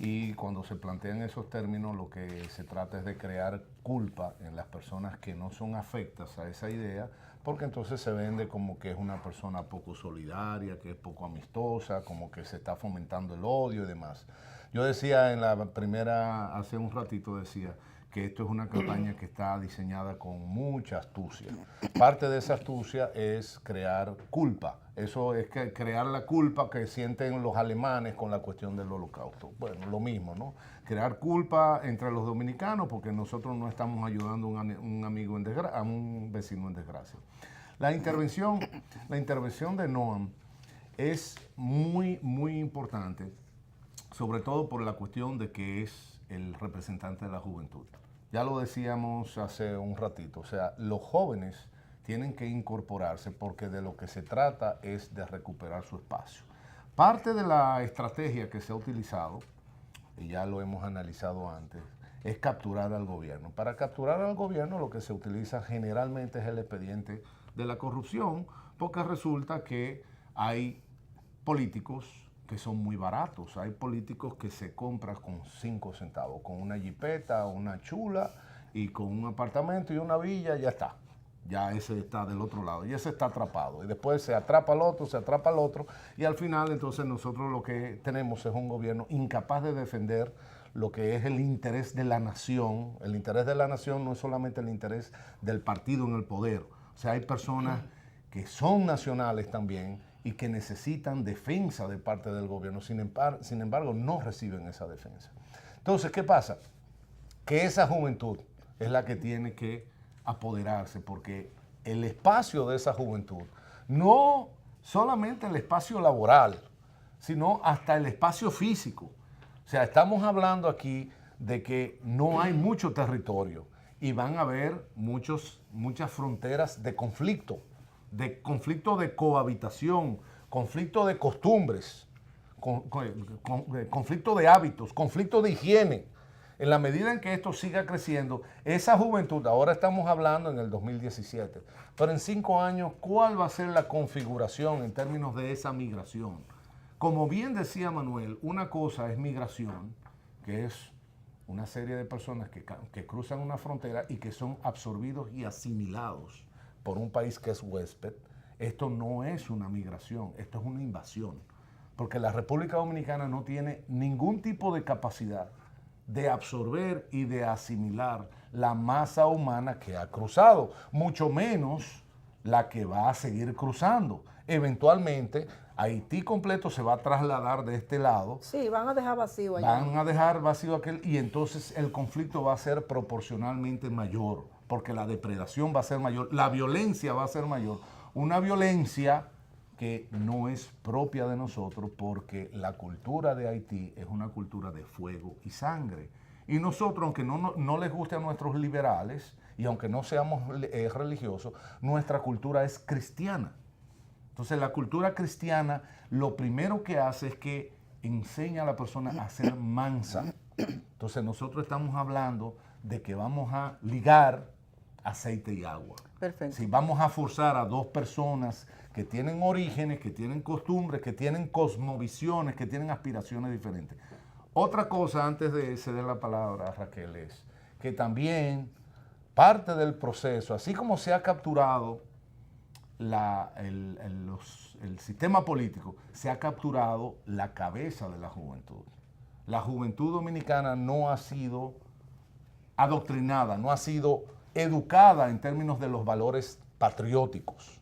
Y cuando se plantean esos términos, lo que se trata es de crear culpa en las personas que no son afectas a esa idea, porque entonces se vende como que es una persona poco solidaria, que es poco amistosa, como que se está fomentando el odio y demás. Yo decía en la primera, hace un ratito decía, que esto es una campaña que está diseñada con mucha astucia. Parte de esa astucia es crear culpa. Eso es crear la culpa que sienten los alemanes con la cuestión del Holocausto. Bueno, lo mismo, ¿no? Crear culpa entre los dominicanos porque nosotros no estamos ayudando a un amigo a un vecino en desgracia. La intervención de Noam es muy, muy importante, sobre todo por la cuestión de que es el representante de la juventud. Ya lo decíamos hace un ratito, o sea, los jóvenes tienen que incorporarse porque de lo que se trata es de recuperar su espacio. Parte de la estrategia que se ha utilizado, y ya lo hemos analizado antes, es capturar al gobierno. Para capturar al gobierno lo que se utiliza generalmente es el expediente de la corrupción, porque resulta que hay políticos que son muy baratos. Hay políticos que se compran con 5 centavos, con una jipeta, una chula y con un apartamento y una villa, ya está. Ya ese está del otro lado y ese está atrapado. Y después se atrapa al otro y al final entonces nosotros lo que tenemos es un gobierno incapaz de defender lo que es el interés de la nación. El interés de la nación no es solamente el interés del partido en el poder. O sea, hay personas que son nacionales también y que necesitan defensa de parte del gobierno. Sin embargo, no reciben esa defensa. Entonces, ¿qué pasa? Que esa juventud es la que tiene que apoderarse, porque el espacio de esa juventud, no solamente el espacio laboral, sino hasta el espacio físico. O sea, estamos hablando aquí de que no hay mucho territorio y van a haber muchas fronteras de conflicto de cohabitación, conflicto de costumbres, conflicto de hábitos, conflicto de higiene. En la medida en que esto siga creciendo, esa juventud, ahora estamos hablando en el 2017, pero en 5 años, ¿cuál va a ser la configuración en términos de esa migración? Como bien decía Manuel, una cosa es migración, que es una serie de personas que cruzan una frontera y que son absorbidos y asimilados por un país que es huésped. Esto no es una migración, esto es una invasión, porque la República Dominicana no tiene ningún tipo de capacidad de absorber y de asimilar la masa humana que ha cruzado, mucho menos la que va a seguir cruzando. Eventualmente, Haití completo se va a trasladar de este lado. Sí, van a dejar vacío allá. Van a dejar vacío aquel y entonces el conflicto va a ser proporcionalmente mayor, porque la depredación va a ser mayor, la violencia va a ser mayor. Una violencia que no es propia de nosotros, porque la cultura de Haití es una cultura de fuego y sangre. Y nosotros, aunque no les guste a nuestros liberales y aunque no seamos religiosos, nuestra cultura es cristiana. Entonces la cultura cristiana lo primero que hace es que enseña a la persona a ser mansa. Entonces nosotros estamos hablando de que vamos a ligar aceite y agua. Perfecto. Si vamos a forzar a dos personas que tienen orígenes, que tienen costumbres, que tienen cosmovisiones, que tienen aspiraciones diferentes. Otra cosa, antes de ceder la palabra a Raquel, es que también parte del proceso, así como se ha capturado el sistema político, se ha capturado la cabeza de la juventud. La juventud dominicana no ha sido adoctrinada, no ha sido educada en términos de los valores patrióticos.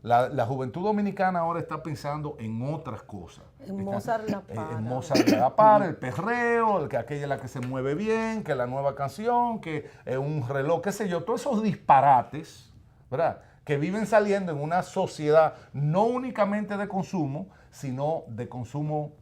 La juventud dominicana ahora está pensando en otras cosas. En Mozart La Para. En Mozart La Para, el perreo, que aquella es la que se mueve bien, que la nueva canción, que un reloj, qué sé yo, todos esos disparates, ¿verdad?, que viven saliendo en una sociedad no únicamente de consumo, sino de consumo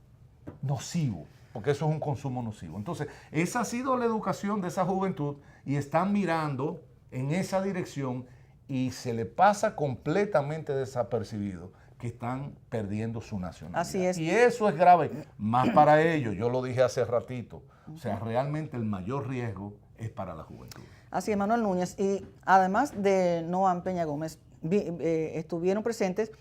nocivo, porque eso es un consumo nocivo. Entonces, esa ha sido la educación de esa juventud y están mirando en esa dirección y se le pasa completamente desapercibido que están perdiendo su nacionalidad. Así es. Y eso es grave, más para ellos, yo lo dije hace ratito. O sea, realmente el mayor riesgo es para la juventud. Así es, Manuel Núñez. Y además de Noam Peña Gómez, estuvieron presentes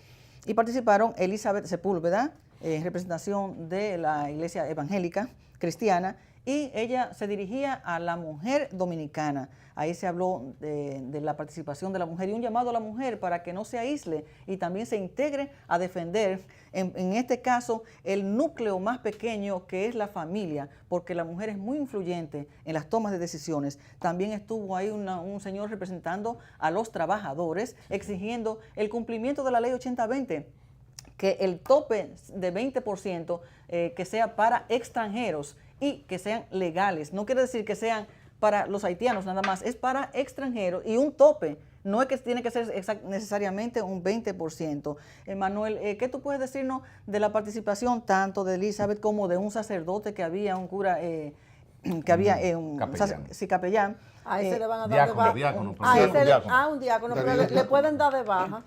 y participaron Elizabeth Sepúlveda, en representación de la Iglesia Evangélica Cristiana, y ella se dirigía a la mujer dominicana. Ahí se habló de la participación de la mujer y un llamado a la mujer para que no se aísle y también se integre a defender, en este caso, el núcleo más pequeño que es la familia, porque la mujer es muy influyente en las tomas de decisiones. También estuvo ahí un señor representando a los trabajadores, exigiendo el cumplimiento de la ley 80-20, que el tope de 20% que sea para extranjeros y que sean legales. No quiere decir que sean para los haitianos nada más, es para extranjeros y un tope. No es que tiene que ser necesariamente un 20%. Manuel, ¿qué tú puedes decirnos de la participación tanto de Elizabeth como de un sacerdote que había, un cura, que había un capellán? A ese le van a dar de baja. Un diácono, pero le pueden dar de baja.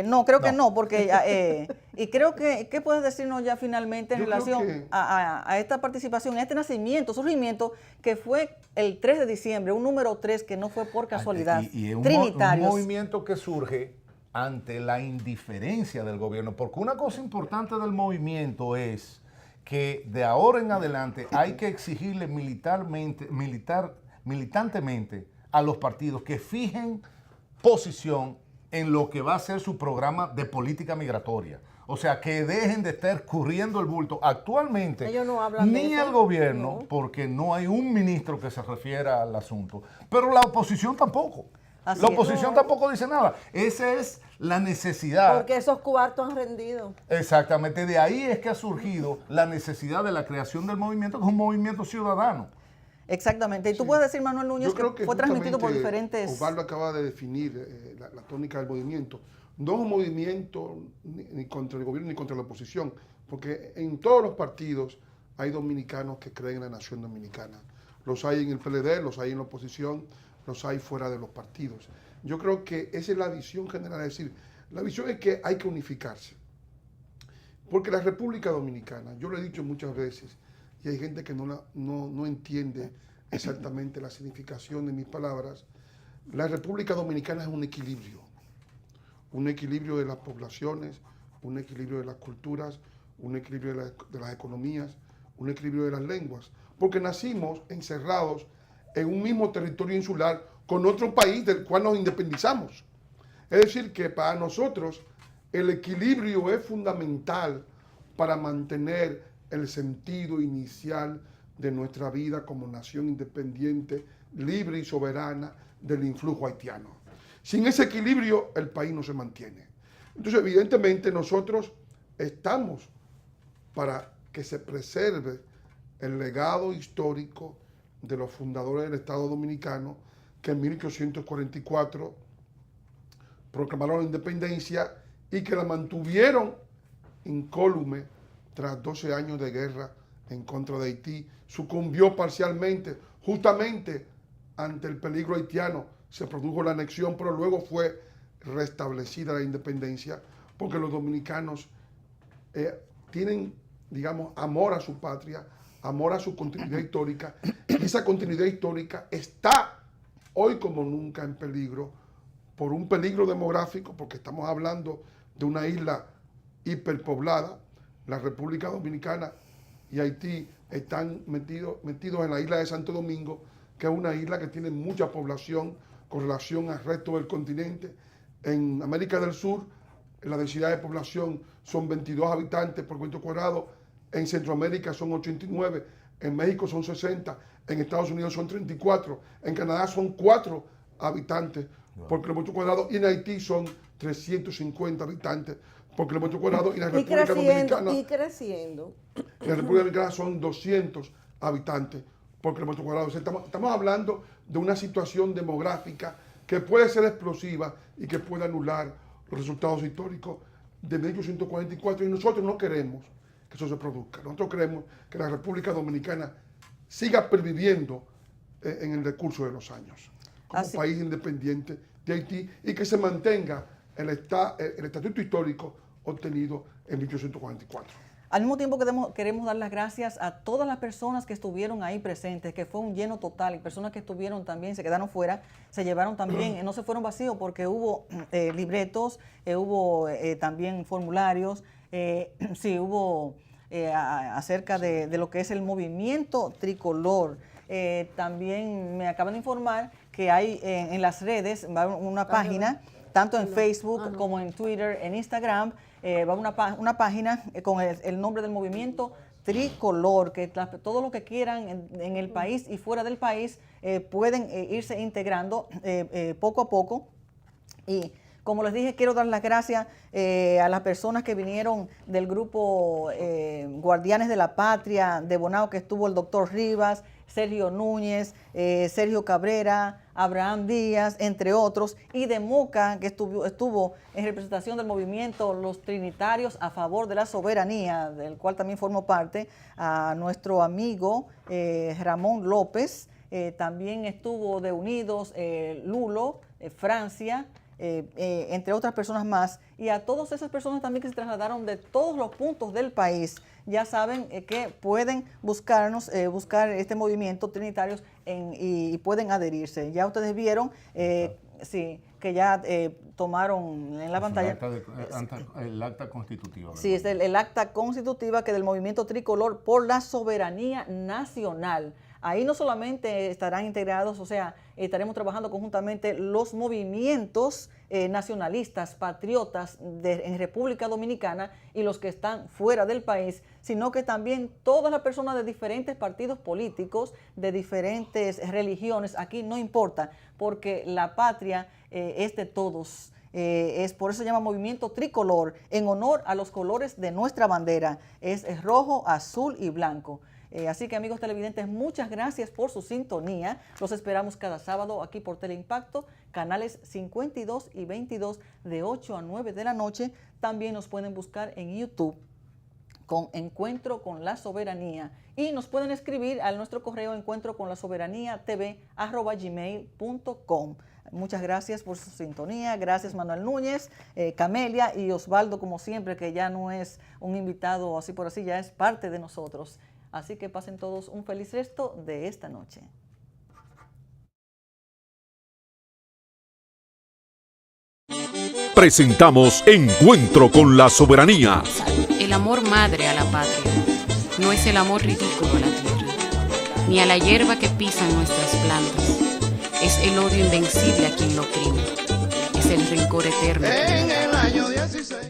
No, creo que no, porque y creo que, ¿qué puedes decirnos ya finalmente en relación a esta participación, a este nacimiento, surgimiento, que fue el 3 de diciembre, un número 3 que no fue por casualidad, y un movimiento que surge ante la indiferencia del gobierno, porque una cosa importante del movimiento es que de ahora en adelante hay que exigirle militantemente a los partidos que fijen posición en lo que va a ser su programa de política migratoria. O sea, que dejen de estar escurriendo el bulto. Actualmente, ellos no hablan ni el gobierno, porque no hay un ministro que se refiera al asunto, pero la oposición tampoco. La oposición tampoco dice nada. Esa es la necesidad. Porque esos cuartos han rendido. Exactamente. De ahí es que ha surgido la necesidad de la creación del movimiento, que es un movimiento ciudadano. Exactamente. Y tú puedes decir, Manuel Núñez, que fue transmitido por diferentes... Osvaldo acaba de definir la tónica del movimiento. No es un movimiento ni contra el gobierno ni contra la oposición, porque en todos los partidos hay dominicanos que creen en la nación dominicana. Los hay en el PLD, los hay en la oposición, los hay fuera de los partidos. Yo creo que esa es la visión general, es decir, la visión es que hay que unificarse. Porque la República Dominicana, yo lo he dicho muchas veces, y hay gente que no entiende exactamente la significación de mis palabras, la República Dominicana es un equilibrio de las poblaciones, un equilibrio de las culturas, un equilibrio de las economías, un equilibrio de las lenguas, porque nacimos encerrados en un mismo territorio insular con otro país del cual nos independizamos. Es decir, que para nosotros el equilibrio es fundamental para mantener el sentido inicial de nuestra vida como nación independiente, libre y soberana del influjo haitiano. Sin ese equilibrio, el país no se mantiene. Entonces, evidentemente, nosotros estamos para que se preserve el legado histórico de los fundadores del Estado Dominicano, que en 1844 proclamaron la independencia y que la mantuvieron incólume tras 12 años de guerra en contra de Haití. Sucumbió parcialmente, justamente ante el peligro haitiano, se produjo la anexión, pero luego fue restablecida la independencia, porque los dominicanos tienen, digamos, amor a su patria, amor a su continuidad histórica, y esa continuidad histórica está hoy como nunca en peligro, por un peligro demográfico, porque estamos hablando de una isla hiperpoblada. La República Dominicana y Haití están metidos en la isla de Santo Domingo, que es una isla que tiene mucha población con relación al resto del continente. En América del Sur, la densidad de población son 22 habitantes por kilómetro cuadrado, en Centroamérica son 89, en México son 60, en Estados Unidos son 34, en Canadá son 4 habitantes por kilómetro cuadrado y en Haití son 350 habitantes por kilómetro cuadrado y en la República Dominicana. Y creciendo. En la República Dominicana son 200 habitantes por kilómetro cuadrado. O sea, estamos hablando de una situación demográfica que puede ser explosiva y que puede anular los resultados históricos de 1844 y nosotros no queremos que eso se produzca. Nosotros queremos que la República Dominicana siga perviviendo en el decurso de los años como país independiente de Haití y que se mantenga el estatuto histórico obtenido en 1844. Al mismo tiempo queremos dar las gracias a todas las personas que estuvieron ahí presentes, que fue un lleno total, y personas que estuvieron también, se quedaron fuera, se llevaron también, no se fueron vacíos porque hubo libretos, hubo también formularios, sí, hubo acerca de lo que es el movimiento tricolor. También me acaban de informar que hay en las redes una página, tanto en Facebook como en Twitter, en Instagram, va una página con el nombre del movimiento tricolor, que todo lo que quieran en el país y fuera del país pueden irse integrando poco a poco. Y como les dije, quiero dar las gracias a las personas que vinieron del grupo Guardianes de la Patria de Bonao, que estuvo el doctor Rivas, Sergio Núñez, Sergio Cabrera, Abraham Díaz, entre otros, y de Moca, que estuvo en representación del movimiento Los Trinitarios a favor de la soberanía, del cual también formo parte, a nuestro amigo Ramón López, también estuvo de Unidos Lulo, Francia, entre otras personas más, y a todas esas personas también que se trasladaron de todos los puntos del país. Ya saben que pueden buscarnos, buscar este movimiento Trinitarios y pueden adherirse. Ya ustedes vieron, sí, que ya tomaron en la pantalla. El acta constitutiva. Sí, es el acta constitutiva que del movimiento tricolor por la soberanía nacional. Ahí no solamente estarán integrados, o sea, estaremos trabajando conjuntamente los movimientos nacionalistas, patriotas en República Dominicana y los que están fuera del país, sino que también todas las personas de diferentes partidos políticos, de diferentes religiones, aquí no importa, porque la patria es de todos. Es por eso se llama movimiento tricolor, en honor a los colores de nuestra bandera. Es rojo, azul y blanco. Así que amigos televidentes, muchas gracias por su sintonía. Los esperamos cada sábado aquí por Teleimpacto, canales 52 y 22 de 8 a 9 de la noche. También nos pueden buscar en YouTube con Encuentro con la Soberanía y nos pueden escribir a nuestro correo encuentroconlasoberanía@gmail.com. Muchas gracias por su sintonía. Gracias Manuel Núñez, Camelia y Osvaldo, como siempre, que ya no es un invitado así por así, ya es parte de nosotros. Así que pasen todos un feliz resto de esta noche. Presentamos Encuentro con la Soberanía. El amor madre a la patria no es el amor ridículo a la tierra, ni a la hierba que pisan nuestras plantas. Es el odio invencible a quien lo oprime. Es el rencor eterno. En el año 16.